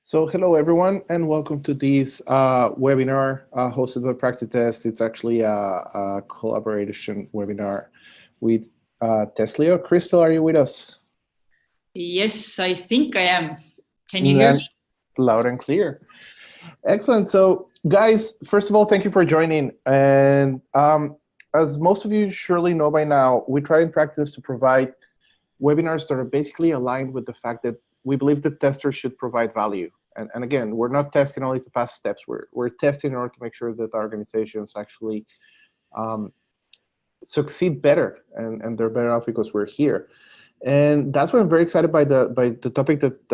So hello everyone and welcome to this webinar hosted by PractiTest. It's actually a collaboration webinar with Testlio. Kristel, are you with us? Yes, I think I am. Can you hear me? Loud and clear. Excellent. So guys, first of all, thank you for joining. And as most of you surely know by now, we try in PractiTest to provide webinars that are basically aligned with the fact that we believe that testers should provide value. And again, we're not testing only to pass steps. We're testing in order to make sure that organizations actually succeed better, and they're better off because we're here. And that's why I'm very excited by the topic that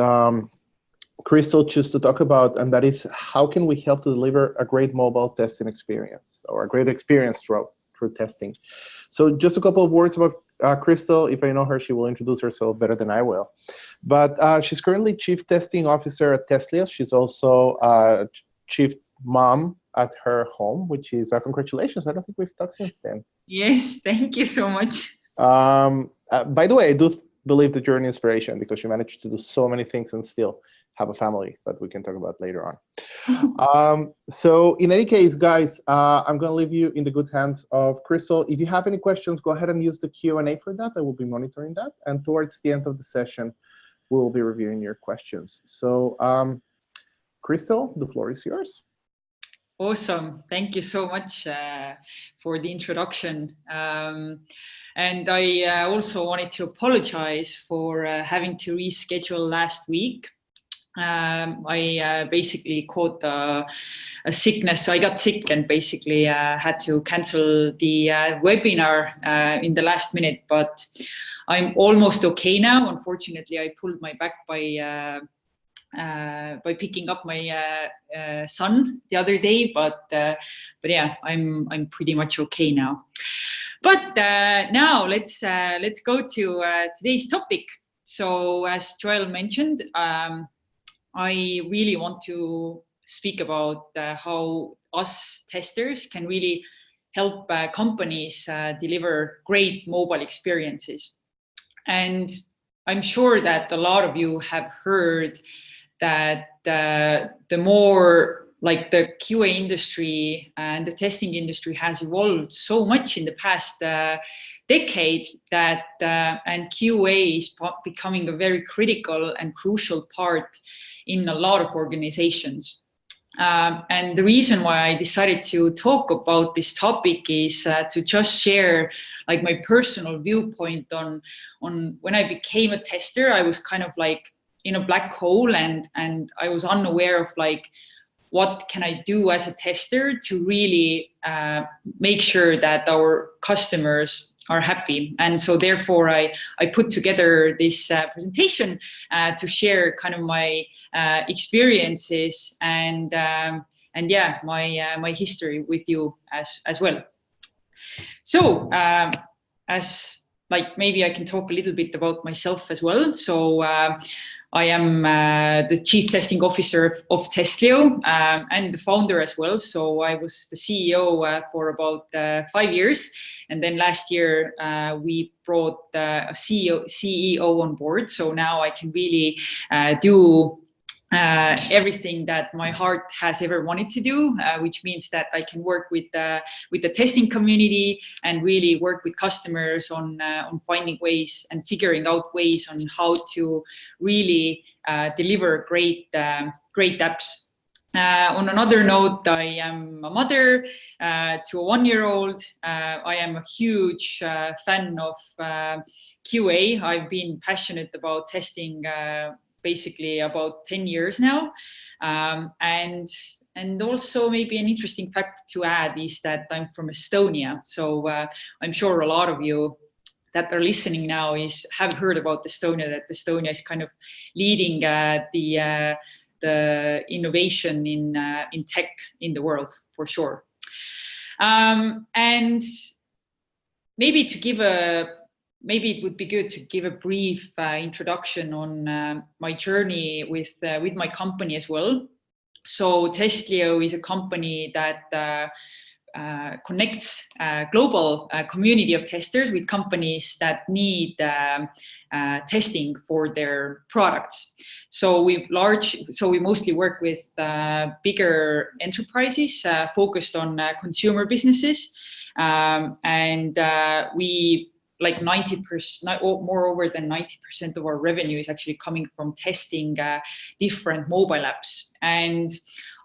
Kristel chose to talk about, and that is how can we help to deliver a great mobile testing experience or a great experience through testing. So just a couple of words about Kristel. If I know her, she will introduce herself better than I will. But she's currently Chief Testing Officer at Testlio. She's also Chief Mom at her home, which is congratulations. I don't think we've talked since then. Yes, thank you so much. By the way, I do believe that you're an inspiration because you managed to do so many things and still have a family, but we can talk about later on. So in any case, guys, I'm going to leave you in the good hands of Kristel. If you have any questions, go ahead and use the Q&A for that. I will be monitoring that. And towards the end of the session, we will be reviewing your questions. So Kristel, the floor is yours. Awesome. Thank you so much for the introduction. And I also wanted to apologize for having to reschedule last week. I basically caught a sickness. I got sick and basically had to cancel the webinar in the last minute, but I'm almost okay now. Unfortunately, I pulled my back by picking up my son the other day, but yeah, I'm pretty much okay now. But now let's go to today's topic. So as Joel mentioned, I really want to speak about how us testers can really help companies deliver great mobile experiences. And I'm sure that a lot of you have heard that the more like the QA industry and the testing industry has evolved so much in the past decade that and QA is becoming a very critical and crucial part in a lot of organizations. And the reason why I decided to talk about this topic is to just share like my personal viewpoint on when I became a tester. I was kind of like in a black hole and I was unaware of like what can I do as a tester to really make sure that our customers are happy. And so therefore I put together this presentation to share kind of my experiences and yeah, my history with you as well. So as like maybe I can talk a little bit about myself as well. So I am the Chief Testing Officer of Testlio and the founder as well. So I was the CEO for about 5 years. And then last year, we brought a CEO on board. So now I can really do everything that my heart has ever wanted to do, which means that I can work with the testing community and really work with customers on finding ways and figuring out ways on how to really deliver great apps. On another note, I am a mother to a 1-year-old. I am a huge fan of QA. I've been passionate about testing basically about 10 years now. And also maybe an interesting fact to add is that I'm from Estonia. So I'm sure a lot of you that are listening now have heard about Estonia, that Estonia is kind of leading the innovation in tech in the world for sure. And maybe it would be good to give a brief introduction on my journey with my company as well. So Testlio is a company that connects a global community of testers with companies that need testing for their products. So we mostly work with bigger enterprises focused on consumer businesses, and we like 90%, moreover than 90% of our revenue is actually coming from testing different mobile apps. And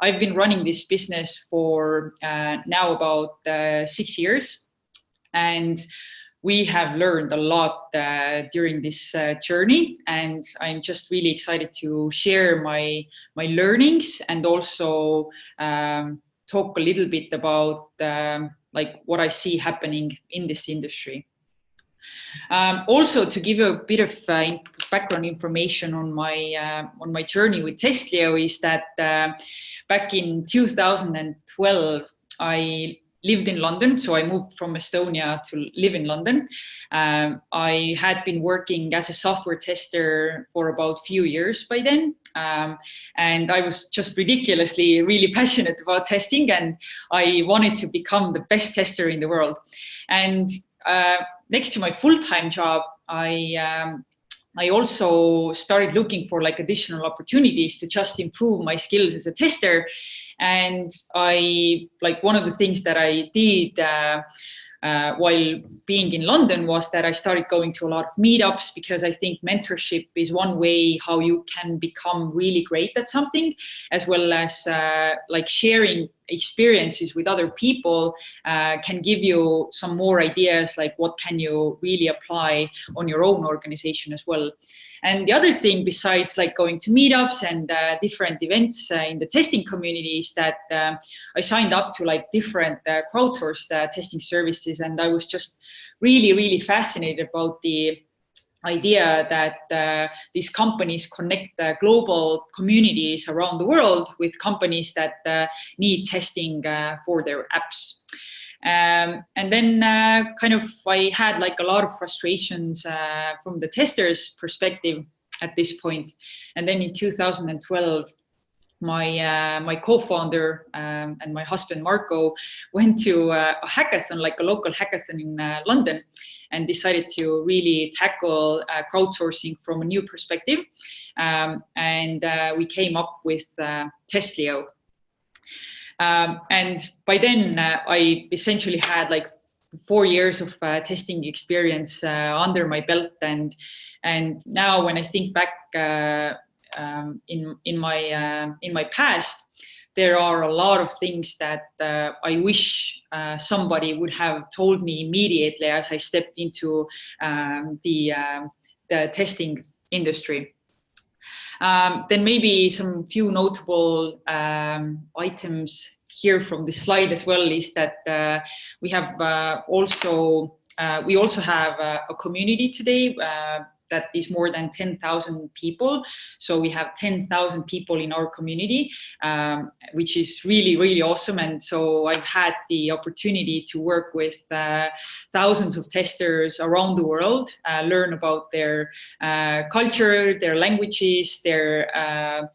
I've been running this business for now about 6 years, and we have learned a lot during this journey, and I'm just really excited to share my learnings and also talk a little bit about like what I see happening in this industry. Also, to give you a bit of background information on my journey with Testlio is that back in 2012, I lived in London, so I moved from Estonia to live in London. I had been working as a software tester for about a few years by then, and I was just ridiculously really passionate about testing, and I wanted to become the best tester in the world. And next to my full-time job, I also started looking for like additional opportunities to just improve my skills as a tester. And one of the things that I did while being in London was that I started going to a lot of meetups, because I think mentorship is one way how you can become really great at something, as well as like sharing experiences with other people can give you some more ideas, like what can you really apply on your own organization as well. And the other thing, besides like going to meetups and different events in the testing community, is that I signed up to like different crowdsourced testing services, and I was just really, really fascinated about the idea that these companies connect global communities around the world with companies that need testing for their apps. And then kind of I had like a lot of frustrations from the testers' perspective at this point. And then in 2012, my co-founder and my husband Marco went to a hackathon, like a local hackathon in London, and decided to really tackle crowdsourcing from a new perspective. And we came up with Testlio. And by then, I essentially had like 4 years of testing experience under my belt. And now, when I think back in my past, there are a lot of things that I wish somebody would have told me immediately as I stepped into the testing industry. Then maybe some few notable items here from the slide as well is that we have also have a community today that is more than 10,000 people. So we have 10,000 people in our community, which is really, really awesome. And so I've had the opportunity to work with thousands of testers around the world, learn about their culture, their languages, their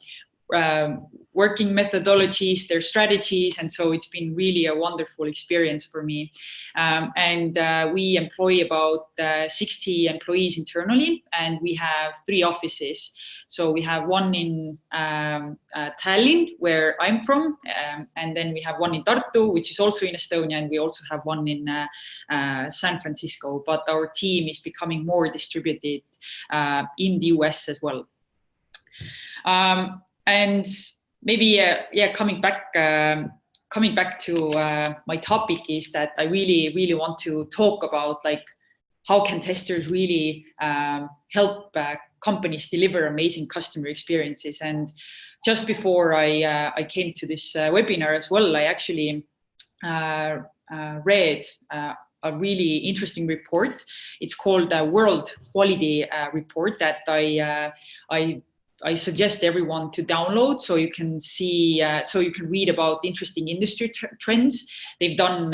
working methodologies, their strategies. And so it's been really a wonderful experience for me. And we employ about 60 employees internally, and we have 3 offices. So we have one in Tallinn, where I'm from, and then we have one in Tartu, which is also in Estonia, and we also have one in San Francisco. But our team is becoming more distributed in the US as well. And maybe, coming back to my topic is that I really, really want to talk about like how can testers really help companies deliver amazing customer experiences. And just before I came to this webinar as well, I actually read a really interesting report. It's called the World Quality Report that I suggest everyone to download, so you can see, so you can read about interesting industry trends. They've done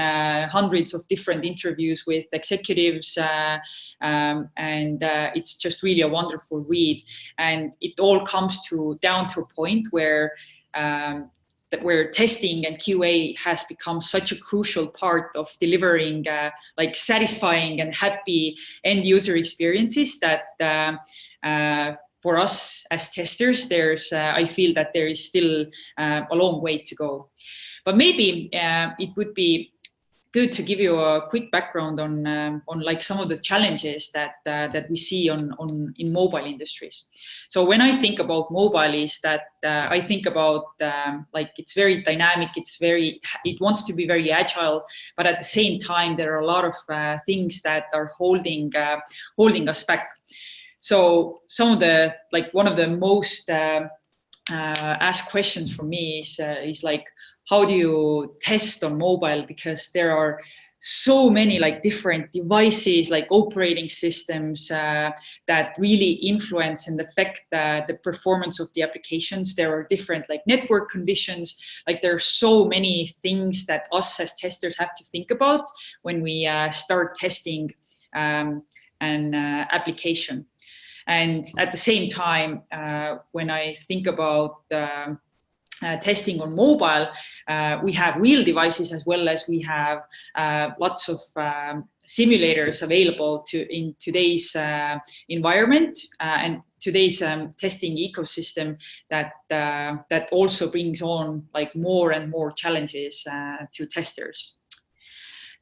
hundreds of different interviews with executives, and it's just really a wonderful read. And it all comes down to a point where where testing and QA has become such a crucial part of delivering like satisfying and happy end user experiences that for us as testers, I feel that there is still a long way to go. But maybe it would be good to give you a quick background on like some of the challenges that we see in mobile industries. So when I think about mobile, is that I think about like it's very dynamic, it wants to be very agile, but at the same time there are a lot of things that are holding us back. So one of the most asked questions for me is like, how do you test on mobile? Because there are so many like different devices, like operating systems that really influence and affect the performance of the applications. There are different like network conditions. Like there are so many things that us as testers have to think about when we start testing an application. And at the same time, when I think about testing on mobile, we have real devices as well as we have lots of simulators available in today's environment and today's testing ecosystem that also brings on like more and more challenges to testers.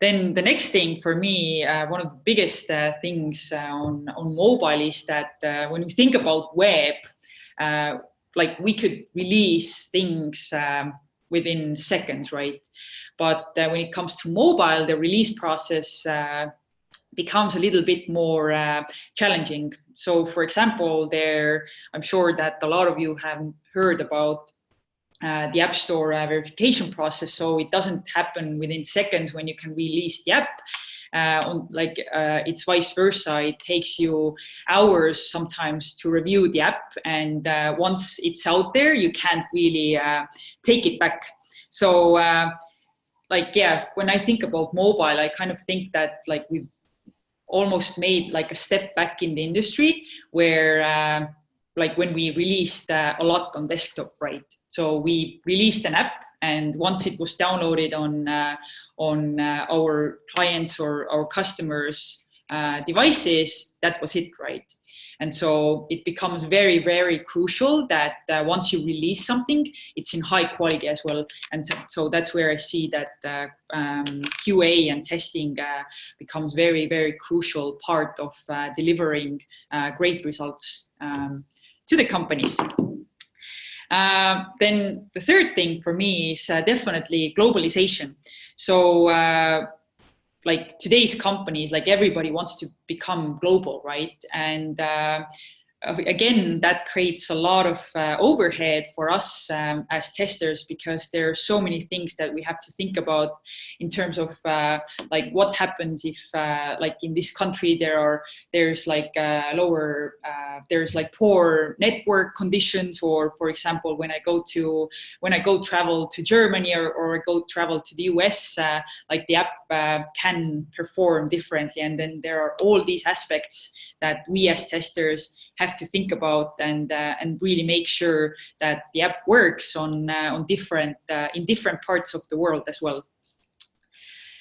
Then the next thing for me, one of the biggest things on mobile is that when we think about web, like we could release things within seconds, right? But when it comes to mobile, the release process becomes a little bit more challenging. So for example, I'm sure that a lot of you have heard about the App Store verification process. So it doesn't happen within seconds when you can release the app. It's vice versa. It takes you hours sometimes to review the app, and once it's out there, you can't really take it back. So when I think about mobile, I kind of think that like we've almost made like a step back in the industry where like when we released a lot on desktop, right? So we released an app, and once it was downloaded on our clients or our customers' devices, that was it, right? And so it becomes very, very crucial that once you release something, it's in high quality as well. And so that's where I see that QA and testing becomes very, very crucial part of delivering great results to the companies. Then the third thing for me is definitely globalization. So like today's companies, like everybody wants to become global, right? And again, that creates a lot of overhead for us as testers, because there are so many things that we have to think about in terms of like what happens if like in this country there's like poor network conditions, or for example when I go travel to Germany or I go travel to the US, like the app can perform differently, and then there are all these aspects that we as testers have to think about and really make sure that the app works in different parts of the world as well.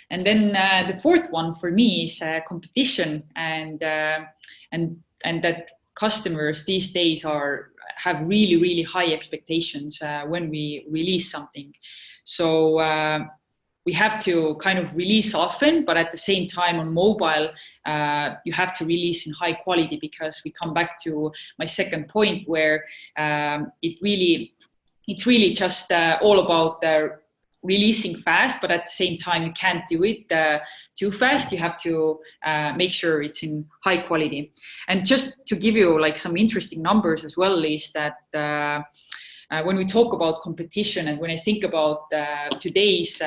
And then the fourth one for me is competition, and that customers these days have really, really high expectations when we release something. So we have to kind of release often, but at the same time on mobile, you have to release in high quality, because we come back to my second point where it's really just all about releasing fast, but at the same time, you can't do it too fast. You have to make sure it's in high quality. And just to give you like some interesting numbers as well, is that when we talk about competition and when I think about today's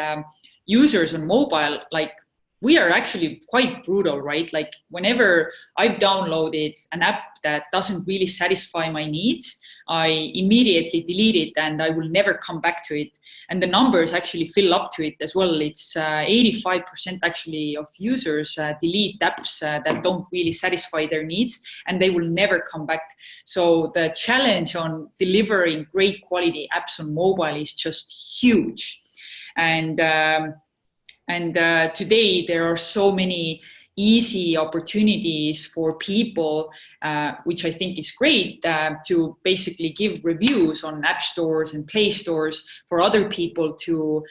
users on mobile, like we are actually quite brutal, right? Like whenever I've downloaded an app that doesn't really satisfy my needs, I immediately delete it and I will never come back to it. And the numbers actually fill up to it as well. It's 85% actually of users delete apps that don't really satisfy their needs, and they will never come back. So the challenge on delivering great quality apps on mobile is just huge. And today there are so many easy opportunities for people, which I think is great, to basically give reviews on app stores and play stores for other people to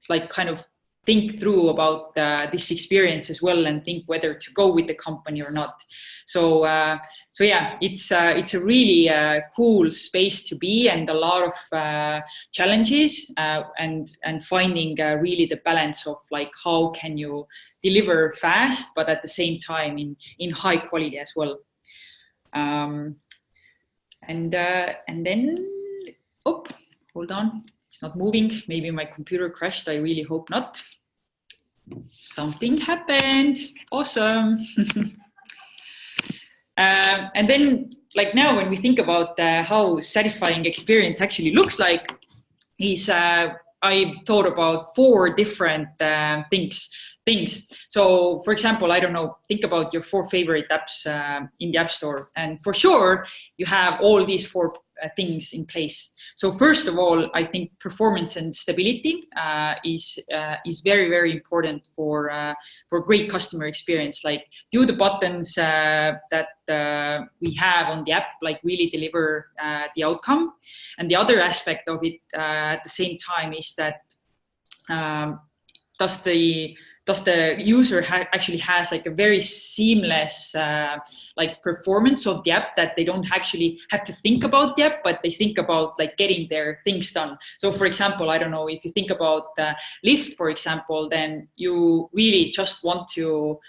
like kind of think through about this experience as well, and think whether to go with the company or not. So yeah, it's a really cool space to be, and a lot of challenges, and finding really the balance of like how can you deliver fast but at the same time in high quality as well. And then, oh, hold on. It's not moving. Maybe my computer crashed. I really hope not. Something happened. Awesome. And then, like now, when we think about how satisfying experience actually looks like, is I thought about 4 different things. So, for example, I don't know, think about your 4 favorite apps in the App Store, and for sure you have all these 4 things in place. So first of all, I think performance and stability is very, very important for great customer experience. Like, do the buttons that we have on the app like really deliver the outcome? And the other aspect of it at the same time is that does the user actually has like a very seamless like performance of the app, that they don't actually have to think about the app, but they think about like getting their things done. So for example, I don't know, if you think about Lyft, for example, then you really just want to,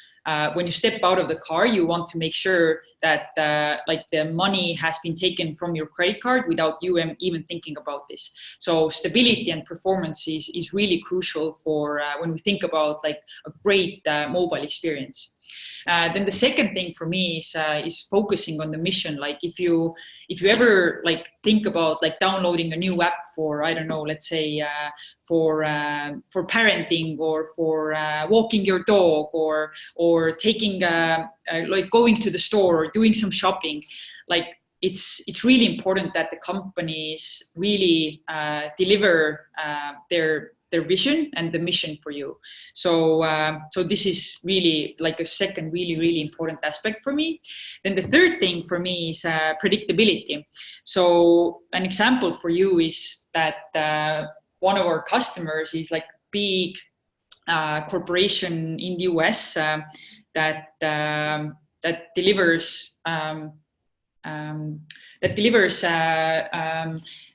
when you step out of the car, you want to make sure that like the money has been taken from your credit card without you even thinking about this. So stability and performance is really crucial for when we think about like a great mobile experience. Then the second thing for me is focusing on the mission. Like if you ever like think about like downloading a new app for, I don't know, let's say for parenting, or for walking your dog, or taking like going to the store or doing some shopping, like it's really important that the companies really deliver their vision and the mission for you. So this is really like a second really important aspect for me. Then the third thing for me is predictability. So an example for you is that one of our customers is like big corporation in the US that delivers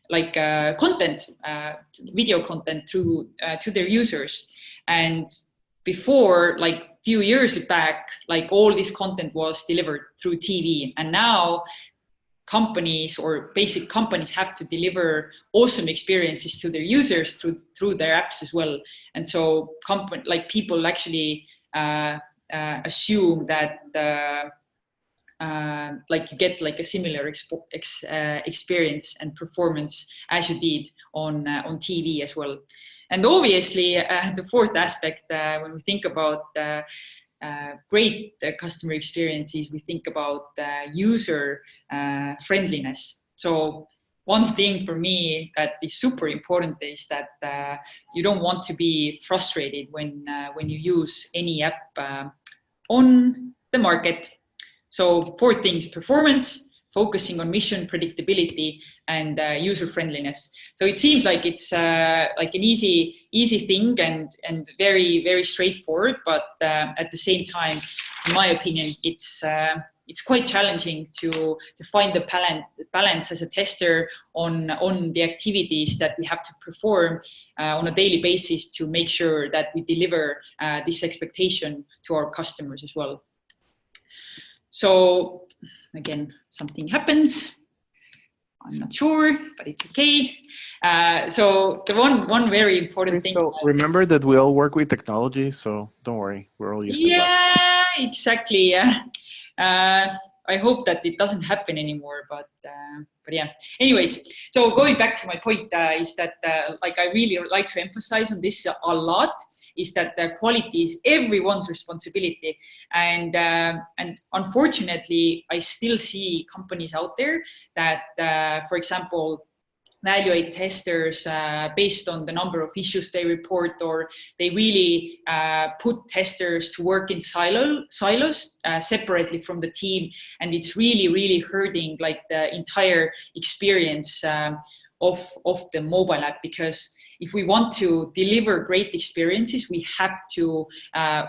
like content, video content to their users. And before, like few years back, like all this content was delivered through TV, and now companies or basic companies have to deliver awesome experiences to their users through their apps as well. And so like people actually assume that like you get like a similar experience and performance as you did on TV as well. And obviously the fourth aspect, when we think about great customer experiences, we think about user friendliness. So one thing for me that is super important is that you don't want to be frustrated when you use any app on the market. So 4 things: performance, focusing on mission, predictability, and user friendliness. So it seems like it's like an easy thing and very straightforward, but at the same time, in my opinion, it's quite challenging to find the balance as a tester on the activities that we have to perform on a daily basis to make sure that we deliver this expectation to our customers as well. So again, something happens. I'm not sure, but it's okay. So the one very important thing. Remember that we all work with technology, so don't worry, we're all used to that. Yeah, exactly. Yeah. I hope that it doesn't happen anymore, but yeah. Anyways, so going back to my point is that like I really like to emphasize on this a lot, is that the quality is everyone's responsibility, and unfortunately, I still see companies out there that, for example, evaluate testers based on the number of issues they report, or they really put testers to work in silos separately from the team, and it's really hurting like the entire experience of the mobile app, because if we want to deliver great experiences, we have to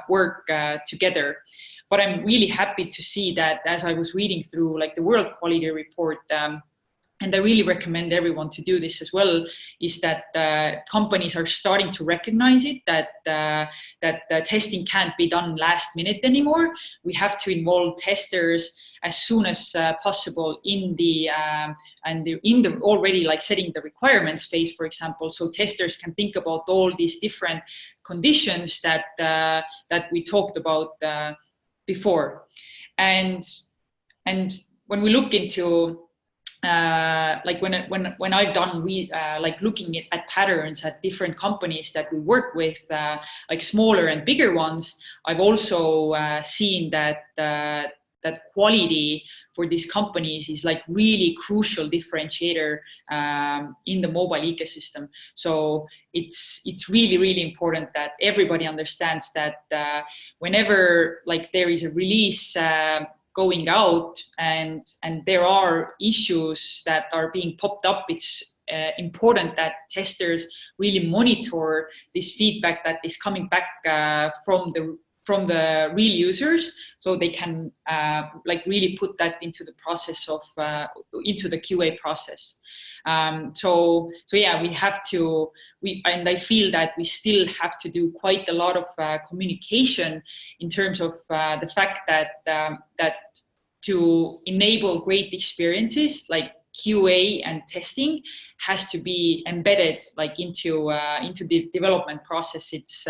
work together. But I'm really happy to see that as I was reading through like the World Quality Report, and I really recommend everyone to do this as well, is that companies are starting to recognize it, that testing can't be done last minute anymore. We have to involve testers as soon as possible in the already like setting the requirements phase, for example, so testers can think about all these different conditions that we talked about before. And when we look into like when I've done like looking at patterns at different companies that we work with, like smaller and bigger ones, I've also seen that quality for these companies is like really crucial differentiator in the mobile ecosystem. So it's really important that everybody understands that whenever like there is a release going out and there are issues that are being popped up, it's important that testers really monitor this feedback that is coming back from the real users, so they can like really put that into the process of into the QA process. So yeah, we have to, and I feel that we still have to do quite a lot of communication in terms of the fact that to enable great experiences, like QA and testing has to be embedded like into the development process. It's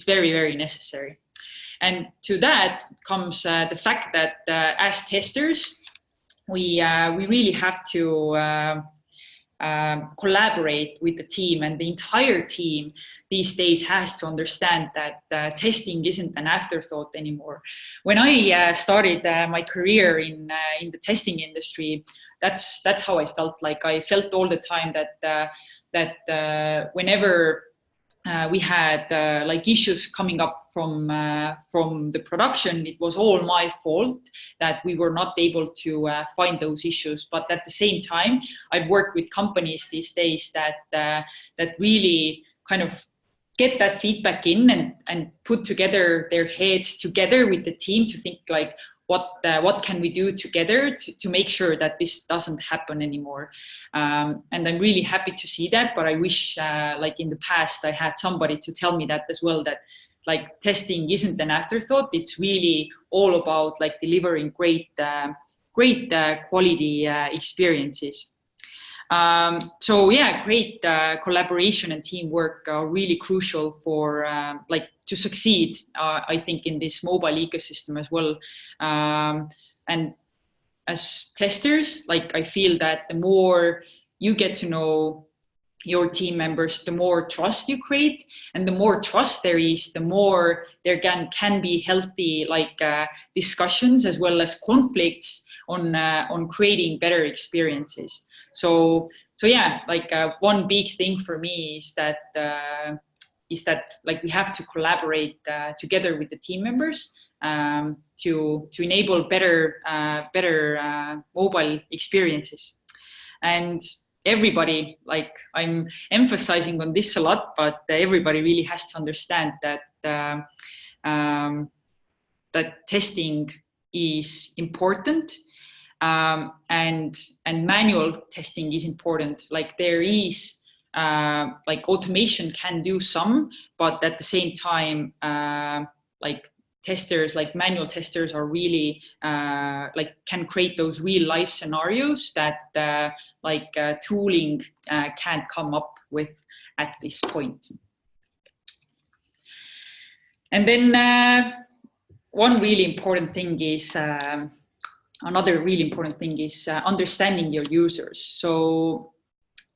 very necessary. And to that comes the fact that as testers, we really have to collaborate with the team, and the entire team these days has to understand that testing isn't an afterthought anymore. When I started my career in the testing industry, that's how I felt. Like I felt all the time that whenever we had like issues coming up from the production, it was all my fault that we were not able to find those issues. But at the same time, I've worked with companies these days that really kind of get that feedback in and put together their heads together with the team to think like, what can we do together to make sure that this doesn't happen anymore? And I'm really happy to see that, but I wish like in the past I had somebody to tell me that as well, that like testing isn't an afterthought. It's really all about like delivering great quality experiences. So yeah, great collaboration and teamwork are really crucial for like to succeed, I think, in this mobile ecosystem as well. And as testers, like I feel that the more you get to know your team members, the more trust you create, and the more trust there is, the more there can be healthy like discussions as well as conflicts on creating better experiences. So yeah, like one big thing for me is that like we have to collaborate together with the team members to enable better mobile experiences. And everybody, like I'm emphasizing on this a lot, but everybody really has to understand that that testing is important. And manual testing is important. Like there is like automation can do some, but at the same time, like testers, like manual testers, are really like can create those real life scenarios that tooling can't come up with at this point. And then one really important thing is, another really important thing is understanding your users. So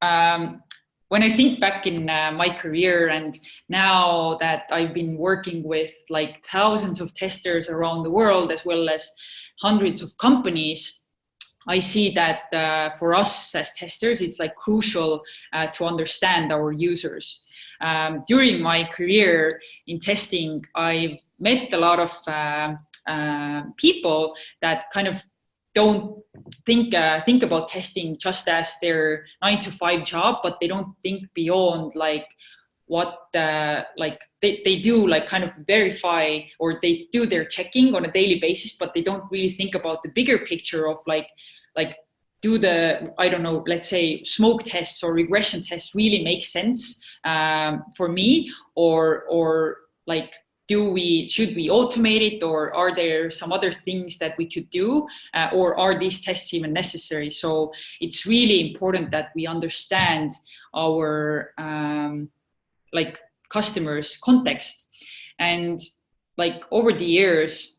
when I think back in my career, and now that I've been working with like thousands of testers around the world, as well as hundreds of companies, I see that for us as testers, it's like crucial to understand our users. During my career in testing, I've met a lot of people that kind of don't think about testing just as their 9-to-5 job, but they don't think beyond like what they do, like kind of verify, or they do their checking on a daily basis, but they don't really think about the bigger picture of like do the, I don't know, let's say smoke tests or regression tests really make sense for me, or like should we automate it, or are there some other things that we could do, or are these tests even necessary? So it's really important that we understand our like customers' context. And like over the years,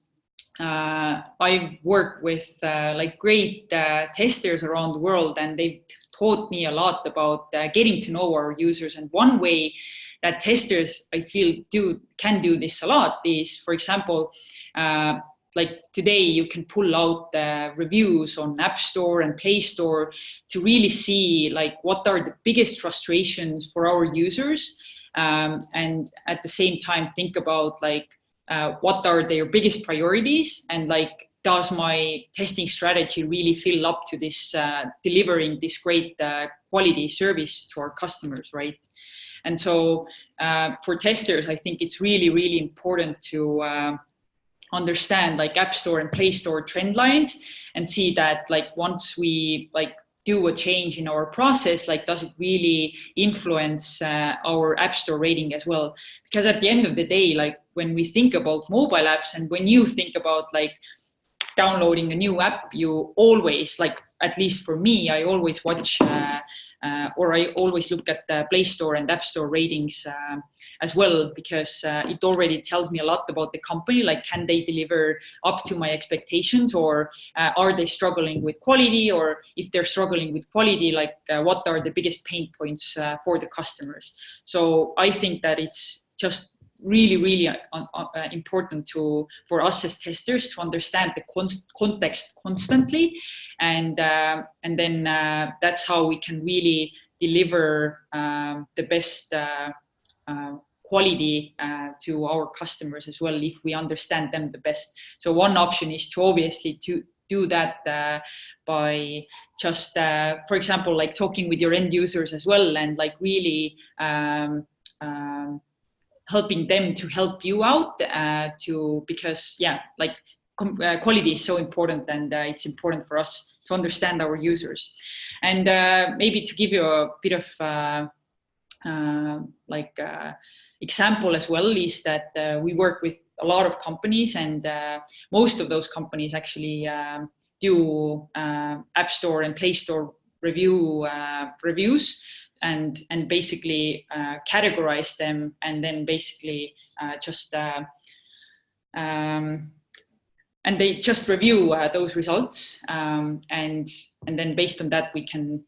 I've worked with like great testers around the world, and they've taught me a lot about getting to know our users. And one way that testers, I feel, can do this a lot is, for example, like today you can pull out reviews on App Store and Play Store to really see like what are the biggest frustrations for our users, and at the same time think about like what are their biggest priorities, and like does my testing strategy really fill up to this delivering this great quality service to our customers, right? And so for testers, I think it's really, really important to understand like App Store and Play Store trend lines, and see that like once we like do a change in our process, like does it really influence our App Store rating as well? Because at the end of the day, like when we think about mobile apps, and when you think about like downloading a new app, you always, like at least for me, I always watch or I always look at the Play Store and App Store ratings as well, because it already tells me a lot about the company. Like, can they deliver up to my expectations, or are they struggling with quality? Or if they're struggling with quality, like what are the biggest pain points for the customers? So I think that it's just really, really important for us as testers to understand the context constantly, and then that's how we can really deliver the best quality to our customers as well, if we understand them the best. So one option is to obviously to do that by just, for example, like talking with your end users as well, and like really helping them to help you out because like quality is so important, and it's important for us to understand our users. And maybe to give you a bit of example as well, is that we work with a lot of companies, and most of those companies actually do App Store and Play Store reviews, and basically categorize them, and then basically and they just review those results, and then based on that we can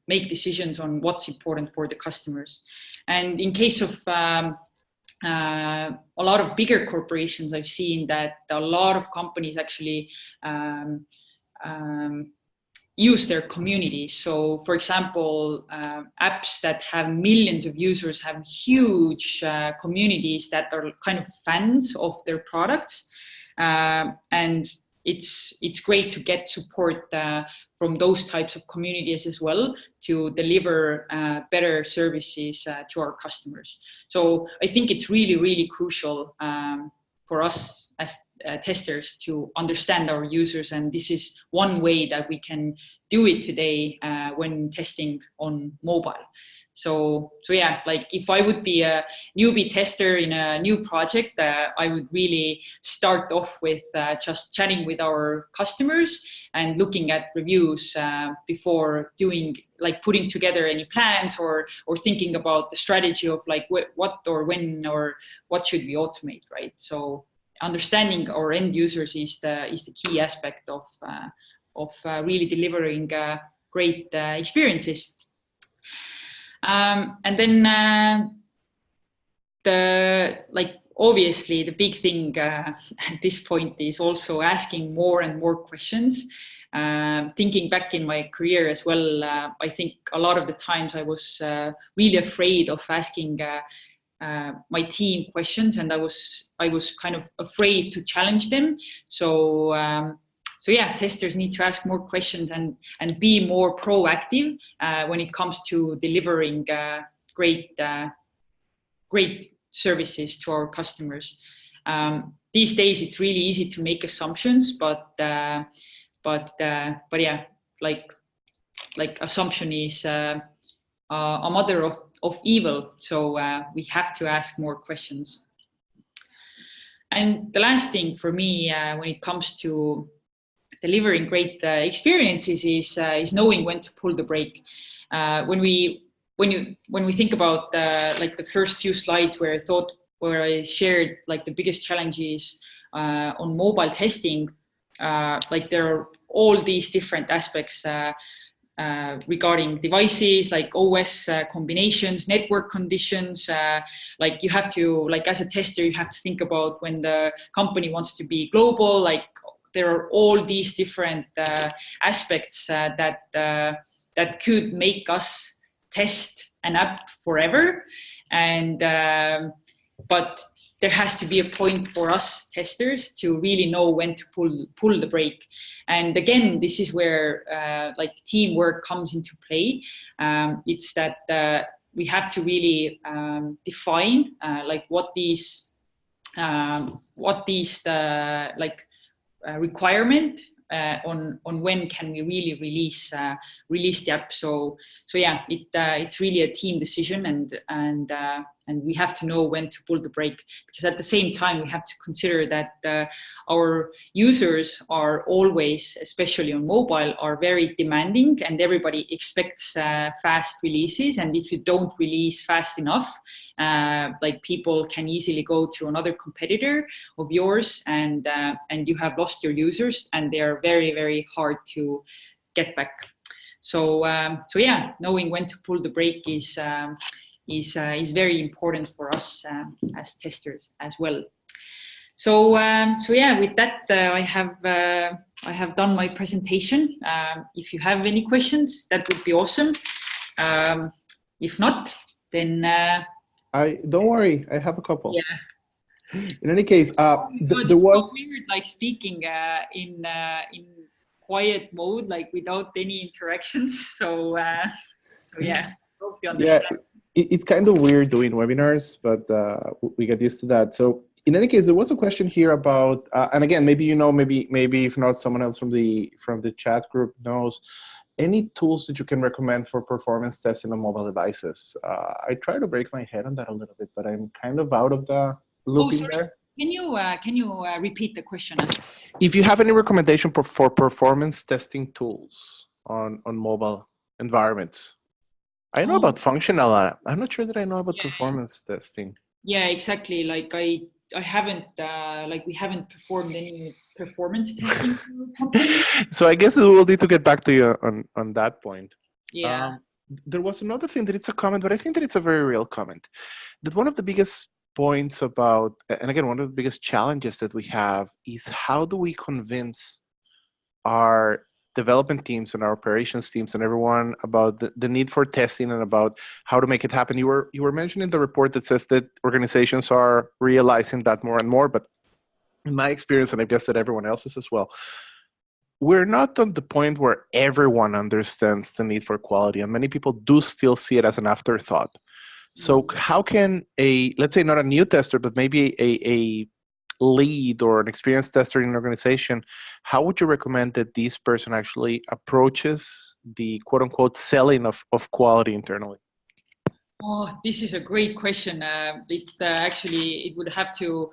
make decisions on what's important for the customers. And in case of a lot of bigger corporations, I've seen that a lot of companies actually use their community. So for example, apps that have millions of users have huge communities that are kind of fans of their products. And it's great to get support from those types of communities as well, to deliver better services to our customers. So I think it's really, really crucial for us as testers to understand our users, and this is one way that we can do it today when testing on mobile. So yeah, like if I would be a newbie tester in a new project, I would really start off with just chatting with our customers and looking at reviews before doing, like, putting together any plans or thinking about the strategy of like what or when or what should we automate, right? So understanding our end users is the key aspect of really delivering great experiences. And then obviously the big thing at this point is also asking more and more questions. Thinking back in my career as well, I think a lot of the times I was really afraid of asking my team questions, and I was kind of afraid to challenge them. So yeah, testers need to ask more questions and be more proactive when it comes to delivering great services to our customers. These days, it's really easy to make assumptions, but yeah, like assumption is a mother of evil. So we have to ask more questions. And the last thing for me, when it comes to delivering great experiences, is knowing when to pull the brake. When we think about like the first few slides where I shared like the biggest challenges on mobile testing, like there are all these different aspects regarding devices, like OS combinations, network conditions. Like you have to, like as a tester, you have to think about when the company wants to be global. Like there are all these different aspects that could make us test an app forever. And but there has to be a point for us testers to really know when to pull the brake. And again, this is where like teamwork comes into play. It's that we have to really define like what these requirement on when can we really release the app. So yeah, it's really a team decision, and we have to know when to pull the brake, because at the same time we have to consider that our users are always, especially on mobile, are very demanding, and everybody expects fast releases. And if you don't release fast enough, like people can easily go to another competitor of yours, and you have lost your users, and they are very, very hard to get back. So yeah, knowing when to pull the brake is very important for us as testers as well. So yeah, with that, I have done my presentation. If you have any questions, that would be awesome. If not, then don't worry, I have a couple. Yeah. In any case, there was weird, like speaking in quiet mode, like without any interactions. So yeah, hope you understand. Yeah, it's kind of weird doing webinars, but we get used to that. So in any case, there was a question here about, and again, maybe you know, maybe if not, someone else from the chat group knows, any tools that you can recommend for performance testing on mobile devices. I try to break my head on that a little bit, but I'm kind of out of the loop in there. Can you repeat the question? If you have any recommendation for performance testing tools on mobile environments. I know about functional. I'm not sure that I know about performance testing. Yeah, exactly. Like I haven't we haven't performed any performance testing. So I guess we'll need to get back to you on that point. Yeah. There was another thing that it's a comment, but I think that it's a very real comment. That one of the biggest points about, and again, one of the biggest challenges that we have is how do we convince our development teams and our operations teams and everyone about the need for testing and about how to make it happen. You were mentioning the report that says that organizations are realizing that more and more, but in my experience, and I guess that everyone else's as well, we're not on the point where everyone understands the need for quality, and many people do still see it as an afterthought. So how can let's say not a new tester, but maybe a lead or an experienced tester in an organization, how would you recommend that this person actually approaches the quote unquote selling of quality internally? Oh, this is a great question. Actually, we'd have to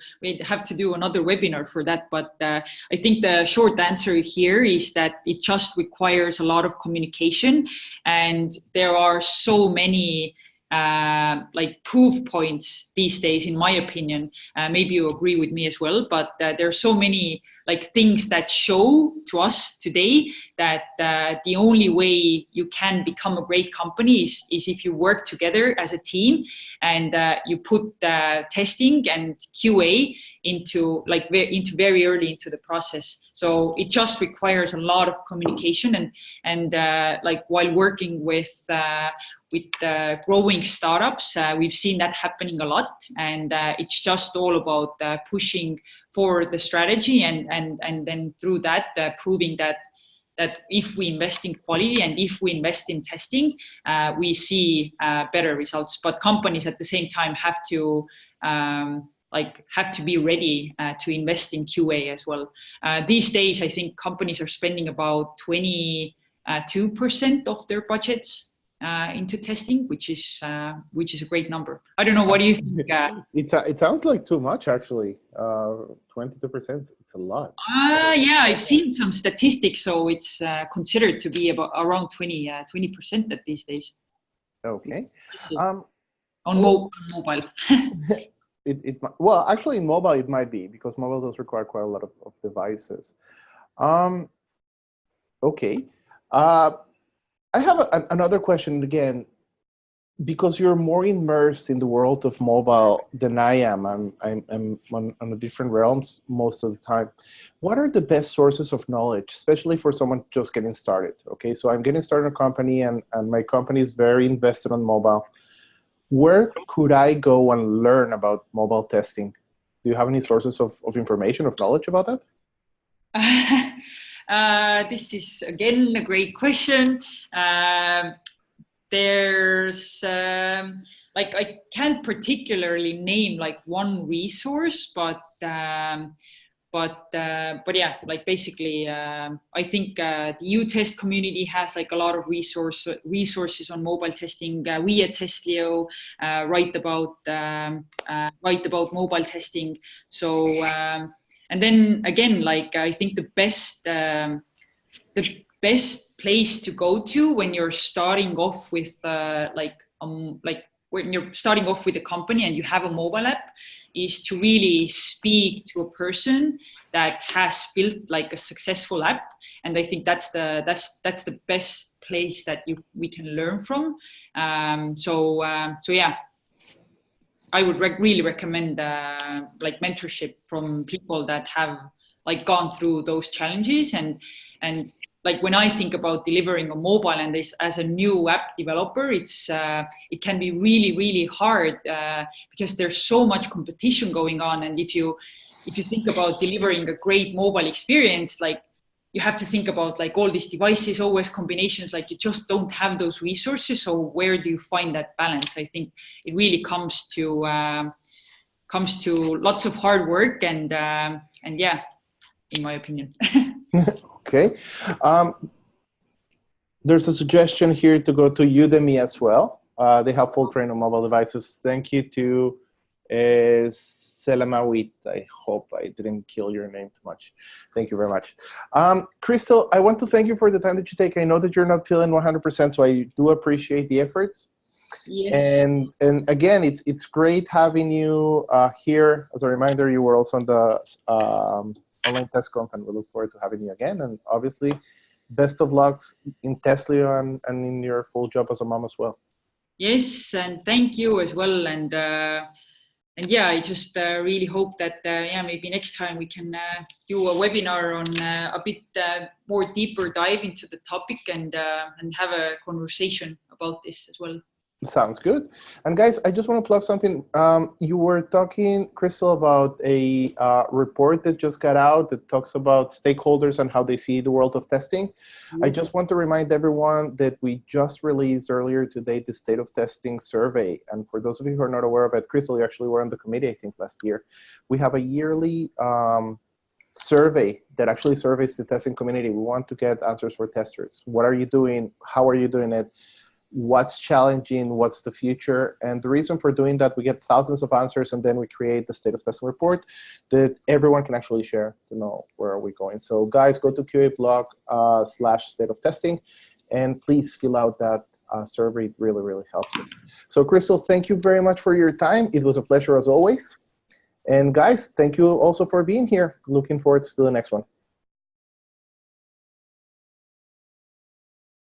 do another webinar for that. But I think the short answer here is that it just requires a lot of communication, and there are so many like proof points these days, in my opinion. Maybe you agree with me as well, but there are so many like things that show to us today that the only way you can become a great company is if you work together as a team, and you put testing and QA into very early into the process. So it just requires a lot of communication, and like while working with growing startups, we've seen that happening a lot, and it's just all about pushing for the strategy, and then through that proving that if we invest in quality and if we invest in testing, we see better results. But companies at the same time have to be ready to invest in QA as well. These days, I think companies are spending about 22% of their budgets into testing, which is a great number. I don't know. What do you think? It sounds like too much, actually. 22%. It's a lot. Yeah, I've seen some statistics, so it's considered to be about around 20% at these days. Okay. On mobile. Well, actually, in mobile it might be, because mobile does require quite a lot of devices. Okay. I have another question again, because you're more immersed in the world of mobile than I am. I'm on a different realms most of the time. What are the best sources of knowledge, especially for someone just getting started? Okay, so I'm getting started in a company, and my company is very invested on mobile. Where could I go and learn about mobile testing? Do you have any sources of information, of knowledge about that? This is, again, a great question. There's I can't particularly name like one resource, but yeah, like basically, I think the UTest community has like a lot of resources on mobile testing. We at Testlio write about mobile testing. So and then again, like I think the best place to go to when you're starting off with when you're starting off with a company and you have a mobile app, is to really speak to a person that has built like a successful app. And I think that's the best place that we can learn from. So yeah, I would really recommend like mentorship from people that have like gone through those challenges. And like when I think about delivering a mobile and this as a new app developer, it can be really hard because there's so much competition going on. And if you think about delivering a great mobile experience, like you have to think about like all these devices, OS combinations, like you just don't have those resources. So where do you find that balance? I think it really comes to lots of hard work and yeah, in my opinion. Okay. There's a suggestion here to go to Udemy as well. They have full training on mobile devices. Thank you to Selamawit. I hope I didn't kill your name too much. Thank you very much. Kristel, I want to thank you for the time that you take. I know that you're not feeling 100%, so I do appreciate the efforts. Yes. And again, it's great having you here. As a reminder, you were also on the online test conf, and we look forward to having you again. And obviously, best of luck in Testlio and in your full job as a mom as well. Yes, and thank you as well. And yeah, I just really hope that yeah, maybe next time we can do a webinar on a bit more deeper dive into the topic and have a conversation about this as well. Sounds good. And guys, I just want to plug something. You were talking, Kristel, about a report that just got out that talks about stakeholders and how they see the world of testing. Yes. I just want to remind everyone that we just released earlier today the State of Testing survey. And for those of you who are not aware of it, Kristel, you actually were on the committee, I think, last year. We have a yearly survey that actually surveys the testing community. We want to get answers for testers. What are you doing? How are you doing it? what's challenging, what's the future. And the reason for doing that, we get thousands of answers, and then we create the state of testing report that everyone can actually share to know where are we going. So guys, go to QA blog /state of testing, and please fill out that survey. It really, really helps us. So Kristel, thank you very much for your time. It was a pleasure as always. And guys, thank you also for being here. Looking forward to the next one.